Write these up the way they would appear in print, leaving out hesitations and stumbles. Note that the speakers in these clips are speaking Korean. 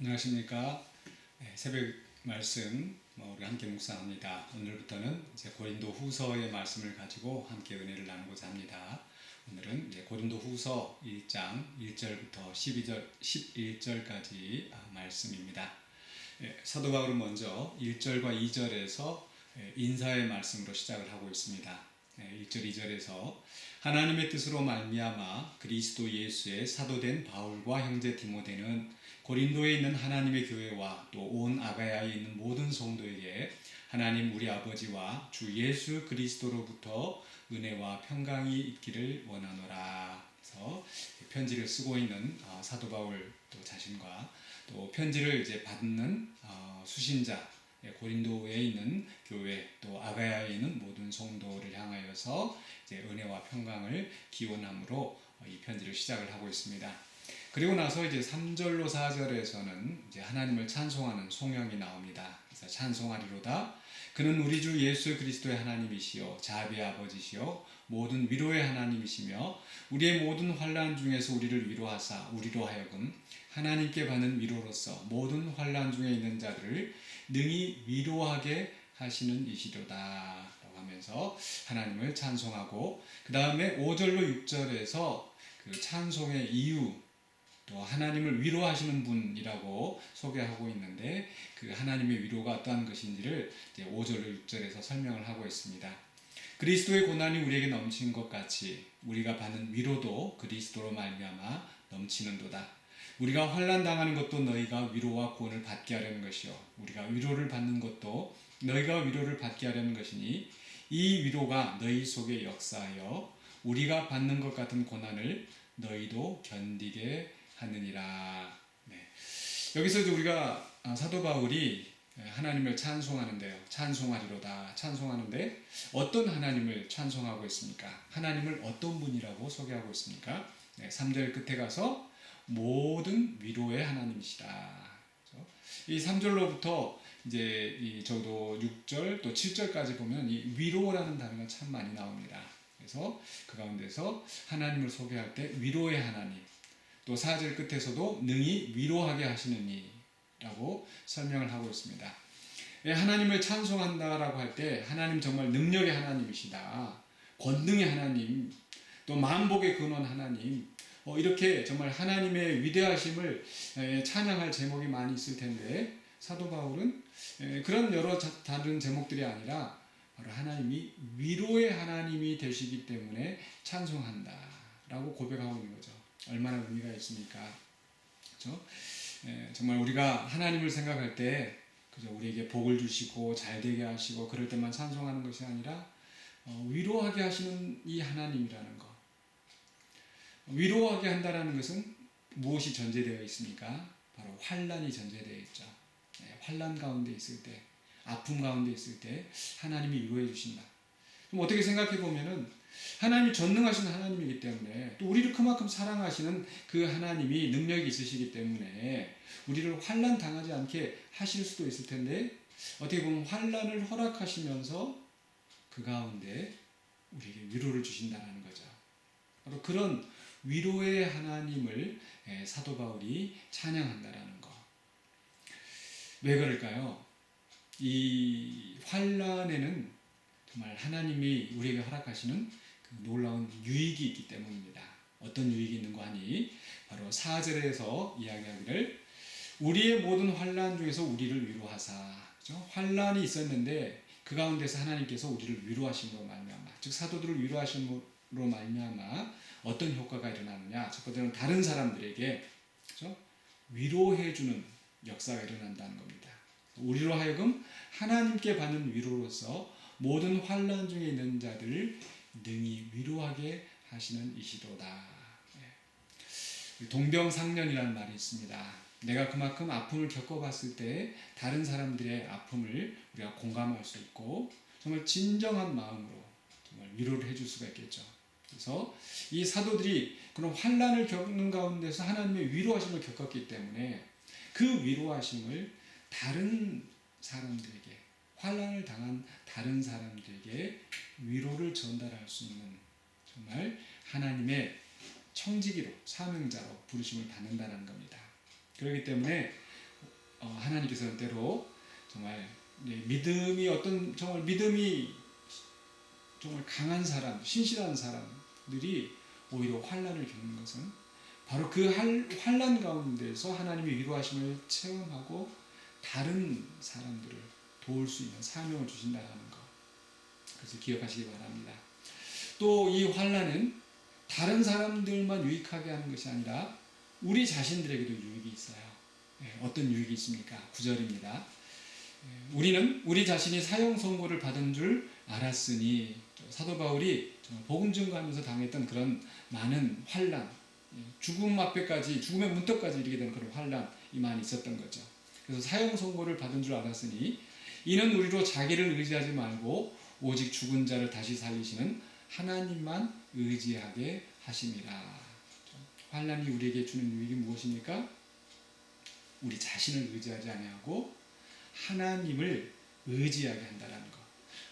안녕하십니까. 새벽 말씀 우리 함께 묵상합니다. 오늘부터는 이제 고린도 후서의 말씀을 가지고 함께 은혜를 나누고자 합니다. 오늘은 이제 고린도 후서 1장 1절부터 11절까지 말씀입니다. 사도 바울은 먼저 1절과 2절에서 인사의 말씀으로 시작을 하고 있습니다. 1절 2절에서 하나님의 뜻으로 말미암아 그리스도 예수의 사도된 바울과 형제 디모데는 고린도에 있는 하나님의 교회와 또 온 아가야에 있는 모든 성도에게 하나님 우리 아버지와 주 예수 그리스도로부터 은혜와 평강이 있기를 원하노라. 그래서 편지를 쓰고 있는 사도 바울 또 자신과 또 편지를 이제 받는 수신자 고린도에 있는 교회 또 아가야에 있는 모든 성도를 향하여서 이제 은혜와 평강을 기원함으로 이 편지를 시작을 하고 있습니다. 그리고 나서 이제 3절로 4절에서는 이제 하나님을 찬송하는 송영이 나옵니다. 그래서 찬송하리로다. 그는 우리 주 예수 그리스도의 하나님이시요 자비의 아버지시요 모든 위로의 하나님이시며 우리의 모든 환난 중에서 우리를 위로하사 우리로 하여금 하나님께 받는 위로로서 모든 환난 중에 있는 자들을 능히 위로하게 하시는 이시로다 라고 하면서 하나님을 찬송하고, 그 다음에 5절로 6절에서 그 찬송의 이유, 또 하나님을 위로하시는 분이라고 소개하고 있는데 그 하나님의 위로가 어떠한 것인지를 이제 5절로 6절에서 설명을 하고 있습니다. 그리스도의 고난이 우리에게 넘친 것 같이 우리가 받는 위로도 그리스도로 말미암아 넘치는도다. 우리가 환난 당하는 것도 너희가 위로와 구원을 받게 하려는 것이요 우리가 위로를 받는 것도 너희가 위로를 받게 하려는 것이니 이 위로가 너희 속에 역사하여 우리가 받는 것 같은 고난을 너희도 견디게 하느니라. 여기서 이제 우리가 사도 바울이 하나님을 찬송하는데요. 찬송하리로다. 찬송하는데 어떤 하나님을 찬송하고 있습니까? 하나님을 어떤 분이라고 소개하고 있습니까? 3절 끝에 가서 모든 위로의 하나님이시다. 이 3절로부터 이제 적어도 6절 또 7절까지 보면 이 위로라는 단어가 참 많이 나옵니다. 그래서 그 가운데서 하나님을 소개할 때 위로의 하나님, 또 4절 끝에서도 능히 위로하게 하시는 이라고 설명을 하고 있습니다. 하나님을 찬송한다라고 할 때 하나님 정말 능력의 하나님이시다, 권능의 하나님, 또 만복의 근원 하나님, 이렇게 정말 하나님의 위대하심을 찬양할 제목이 많이 있을 텐데 사도 바울은 그런 여러 다른 제목들이 아니라 바로 하나님이 위로의 하나님이 되시기 때문에 찬송한다 라고 고백하고 있는 거죠. 얼마나 의미가 있습니까? 그렇죠? 정말 우리가 하나님을 생각할 때 그죠? 우리에게 복을 주시고 잘되게 하시고 그럴 때만 찬송하는 것이 아니라 위로하게 하시는 이 하나님이라는 것, 위로하게 한다는 것은 무엇이 전제되어 있습니까? 바로 환난이 전제되어 있죠. 환난 가운데 있을 때, 아픔 가운데 있을 때 하나님이 위로해 주신다. 그럼 어떻게 생각해 보면은 하나님이 전능하신 하나님이기 때문에 또 우리를 그만큼 사랑하시는 그 하나님이 능력이 있으시기 때문에 우리를 환난 당하지 않게 하실 수도 있을 텐데 어떻게 보면 환난을 허락하시면서 그 가운데 우리에게 위로를 주신다는 거죠. 바로 그런 위로의 하나님을 사도 바울이 찬양한다라는 것. 왜 그럴까요? 이 환난에는 정말 하나님이 우리에게 허락하시는 그 놀라운 유익이 있기 때문입니다. 어떤 유익이 있는가 하니 바로 4절에서 이야기하기를 우리의 모든 환난 중에서 우리를 위로하사, 그렇죠? 환난이 있었는데 그 가운데서 하나님께서 우리를 위로하심으로 말미암아, 즉 사도들을 위로하심으로 말미암아 어떤 효과가 일어나느냐? 첫 번째는 다른 사람들에게, 그렇죠? 위로해주는 역사가 일어난다는 겁니다. 우리로 하여금 하나님께 받는 위로로서 모든 환난 중에 있는 자들을 능히 위로하게 하시는 이시도다. 동병상련이라는 말이 있습니다. 내가 그만큼 아픔을 겪어봤을 때 다른 사람들의 아픔을 우리가 공감할 수 있고 정말 진정한 마음으로 정말 위로를 해줄 수가 있겠죠. 그래서 이 사도들이 그런 환난을 겪는 가운데서 하나님의 위로하심을 겪었기 때문에 그 위로하심을 다른 사람들에게, 환난을 당한 다른 사람들에게 위로를 전달할 수 있는 정말 하나님의 청지기로, 사명자로 부르심을 받는다는 겁니다. 그렇기 때문에 하나님께서는 때로 정말 믿음이 정말 믿음이 정말 강한 사람, 신실한 사람들이 오히려 환난을 겪는 것은 바로 그 환난 가운데서 하나님의 위로하심을 체험하고 다른 사람들을 도울 수 있는 사명을 주신다는 것. 그래서 기억하시기 바랍니다. 또 이 환난은 다른 사람들만 유익하게 하는 것이 아니라 우리 자신들에게도 유익이 있어요. 어떤 유익이 있습니까? 9절입니다. 우리는 우리 자신이 사형 선고를 받은 줄 알았으니, 사도 바울이 복음 증거하면서 당했던 그런 많은 환난, 죽음 앞에까지, 죽음의 문턱까지 이르게 되는 그런 환난이 많이 있었던 거죠. 그래서 사형 선고를 받은 줄 알았으니 이는 우리로 자기를 의지하지 말고 오직 죽은 자를 다시 살리시는 하나님만 의지하게 하심이라. 환난이 우리에게 주는 유익이 무엇입니까? 우리 자신을 의지하지 아니하고 하나님을 의지하게 한다는 것,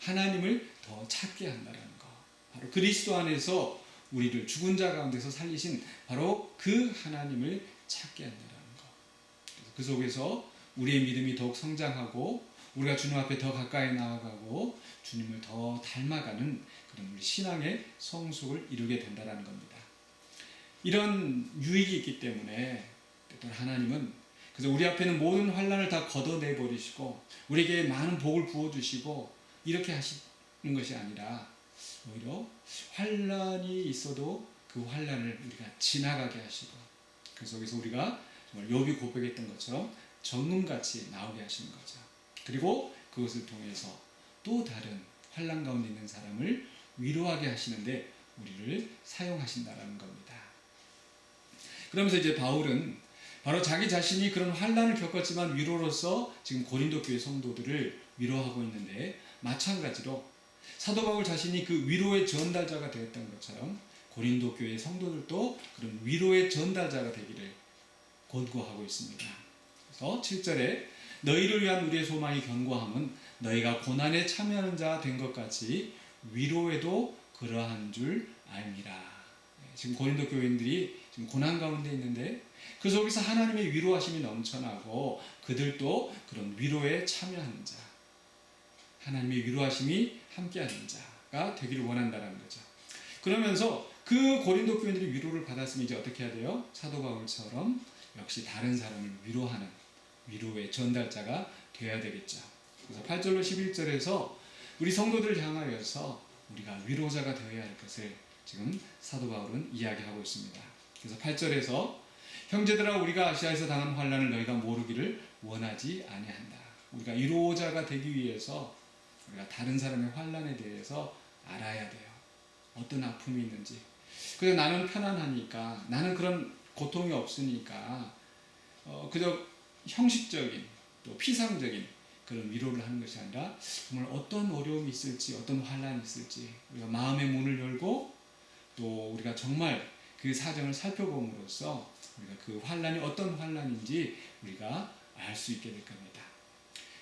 하나님을 더 찾게 한다는 것, 바로 그리스도 안에서 우리를 죽은 자 가운데서 살리신 바로 그 하나님을 찾게 한다는 것. 그 속에서 우리의 믿음이 더욱 성장하고 우리가 주님 앞에 더 가까이 나아가고 주님을 더 닮아가는 그런 우리 신앙의 성숙을 이루게 된다는 겁니다. 이런 유익이 있기 때문에 하나님은 그래서 우리 앞에는 모든 환난을 다 걷어내 버리시고 우리에게 많은 복을 부어 주시고 이렇게 하시는 것이 아니라 오히려 환난이 있어도 그 환난을 우리가 지나가게 하시고 그 속에서 우리가 정말 욥이 고백했던 것처럼 정금같이 나오게 하시는 거죠. 그리고 그것을 통해서 또 다른 환난 가운데 있는 사람을 위로하게 하시는데 우리를 사용하신다는 겁니다. 그러면서 이제 바울은 바로 자기 자신이 그런 환난을 겪었지만 위로로서 지금 고린도 교회 성도들을 위로하고 있는데, 마찬가지로 사도 바울 자신이 그 위로의 전달자가 되었던 것처럼 고린도 교회 성도들도 그런 위로의 전달자가 되기를 권고하고 있습니다. 그래서 7절에 너희를 위한 우리의 소망이 견고함은 너희가 고난에 참여하는 자 된 것 같이 위로에도 그러한 줄 알미라. 지금 고린도 교인들이 지금 고난 가운데 있는데 그 속에서 하나님의 위로하심이 넘쳐나고 그들도 그런 위로에 참여하는 자, 하나님의 위로하심이 함께하는 자가 되기를 원한다는 거죠. 그러면서 그 고린도 교인들이 위로를 받았으면 이제 어떻게 해야 돼요? 사도 바울처럼 역시 다른 사람을 위로하는 위로의 전달자가 되어야 되겠죠. 그래서 8절로 11절에서 우리 성도들을 향하여서 우리가 위로자가 되어야 할 것을 지금 사도 바울은 이야기하고 있습니다. 그래서 8절에서 형제들아 우리가 아시아에서 당한 환난을 너희가 모르기를 원하지 아니한다. 우리가 위로자가 되기 위해서 우리가 다른 사람의 환난에 대해서 알아야 돼요. 어떤 아픔이 있는지. 그래서 나는 편안하니까, 나는 그런 고통이 없으니까 그저 형식적인 또 피상적인 그런 위로를 하는 것이 아니라 정말 어떤 어려움이 있을지, 어떤 환난이 있을지 우리가 마음의 문을 열고 또 우리가 정말 그 사정을 살펴봄으로써 우리가 그 환난이 어떤 환난인지 우리가 알 수 있게 될 겁니다.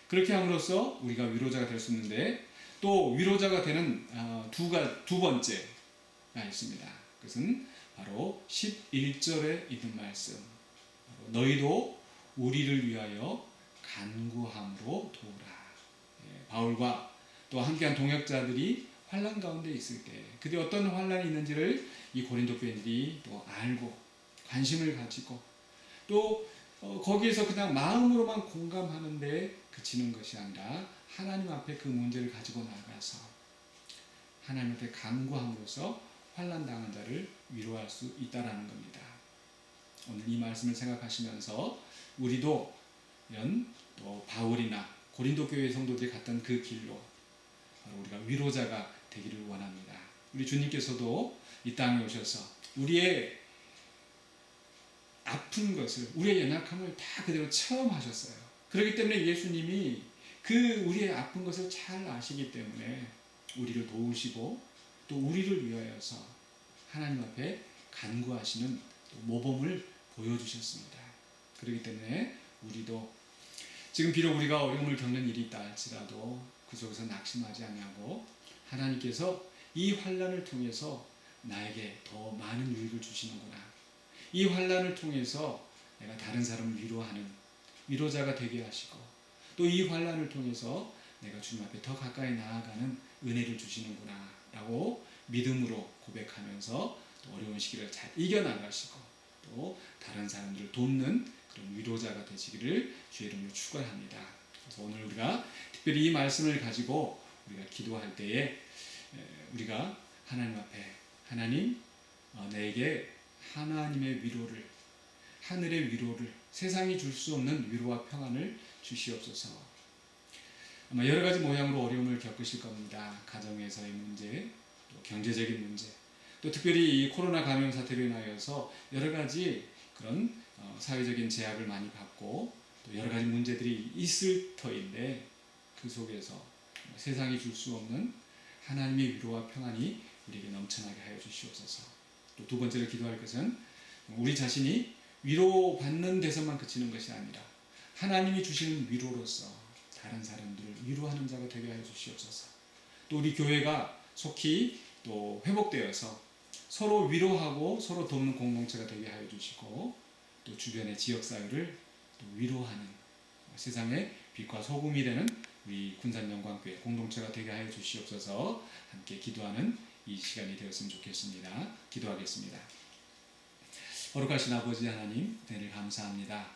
그렇게 함으로써 우리가 위로자가 될 수 있는데, 또 위로자가 되는 두 번째가 있습니다. 그것은 바로 11절에 있는 말씀. 너희도 우리를 위하여 간구함으로 도우라. 바울과 또 함께한 동역자들이 환난 가운데 있을 때 그들이 어떤 환난이 있는지를 이 고린도 교인들이 또 알고 관심을 가지고 또 거기에서 그냥 마음으로만 공감하는데 그치는 것이 아니라 하나님 앞에 그 문제를 가지고 나가서 하나님 앞에 간구함으로써 환난 당한 자를 위로할 수 있다라는 겁니다. 오늘 이 말씀을 생각하시면서 우리도 이런 또 바울이나 고린도 교회 성도들이 갔던 그 길로 바로 우리가 위로자가 되기를 원합니다. 우리 주님께서도 이 땅에 오셔서 우리의 아픈 것을, 우리의 연약함을 다 그대로 체험하셨어요. 그렇기 때문에 예수님이 그 우리의 아픈 것을 잘 아시기 때문에 우리를 도우시고 또 우리를 위하여서 하나님 앞에 간구하시는 모범을 보여주셨습니다. 그렇기 때문에 우리도 지금 비록 우리가 어려움을 겪는 일이 있다 할지라도 그 속에서 낙심하지 아니하고 하나님께서 이 환난을 통해서 나에게 더 많은 유익을 주시는구나, 이 환난을 통해서 내가 다른 사람을 위로하는 위로자가 되게 하시고 또 이 환난을 통해서 내가 주님 앞에 더 가까이 나아가는 은혜를 주시는구나 라고 믿음으로 고백하면서 또 어려운 시기를 잘 이겨나가시고 또 다른 사람들을 돕는 그런 위로자가 되시기를 주의 이름으로 축원합니다. 그래서 오늘 우리가 특별히 이 말씀을 가지고 우리가 기도할 때에 우리가 하나님 앞에 하나님 내게 하나님의 위로를 하늘의 위로를 세상이 줄 수 없는 위로와 평안을 주시옵소서. 아마 여러 가지 모양으로 어려움을 겪으실 겁니다. 가정에서의 문제, 또 경제적인 문제, 또 특별히 이 코로나 감염 사태로 인하여서 여러 가지 그런 사회적인 제약을 많이 받고 또 여러 가지 문제들이 있을 터인데 그 속에서 세상이 줄 수 없는 하나님의 위로와 평안이 우리에게 넘쳐나게 하여 주시옵소서. 또 두 번째로 기도할 것은 우리 자신이 위로받는 데서만 그치는 것이 아니라 하나님이 주시는 위로로서 다른 사람들을 위로하는 자가 되게 하여 주시옵소서. 또 우리 교회가 속히 또 회복되어서 서로 위로하고 서로 돕는 공동체가 되게 하여 주시고 또 주변의 지역사회를 또 위로하는 세상의 빛과 소금이 되는 우리 군산영광교회 공동체가 되게 하여 주시옵소서. 함께 기도하는 이 시간이 되었으면 좋겠습니다. 기도하겠습니다. 거룩하신 아버지 하나님, 은혜를 감사합니다.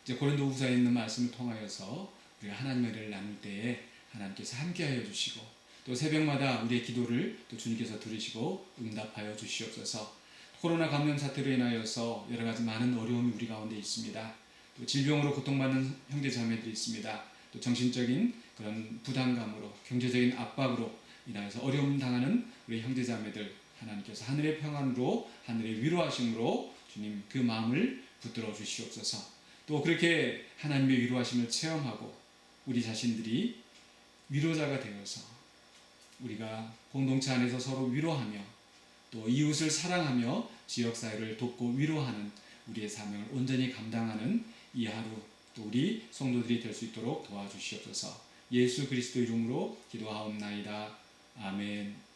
이제 고린도후서에 있는 말씀을 통하여서 우리가 하나님의 은혜를 나눌 때에 하나님께서 함께하여 주시고 또 새벽마다 우리의 기도를 또 주님께서 들으시고 응답하여 주시옵소서. 코로나 감염 사태로 인하여서 여러 가지 많은 어려움이 우리 가운데 있습니다. 또 질병으로 고통받는 형제 자매들이 있습니다. 또 정신적인 그런 부담감으로 경제적인 압박으로 인하여서 어려움 당하는 우리 형제 자매들 하나님께서 하늘의 평안으로 하늘의 위로하심으로 주님 그 마음을 붙들어 주시옵소서. 또 그렇게 하나님의 위로하심을 체험하고 우리 자신들이 위로자가 되어서 우리가 공동체 안에서 서로 위로하며 또 이웃을 사랑하며 지역사회를 돕고 위로하는 우리의 사명을 온전히 감당하는 이 하루 또 우리 성도들이 될 수 있도록 도와주시옵소서. 예수 그리스도 이름으로 기도하옵나이다. 아멘.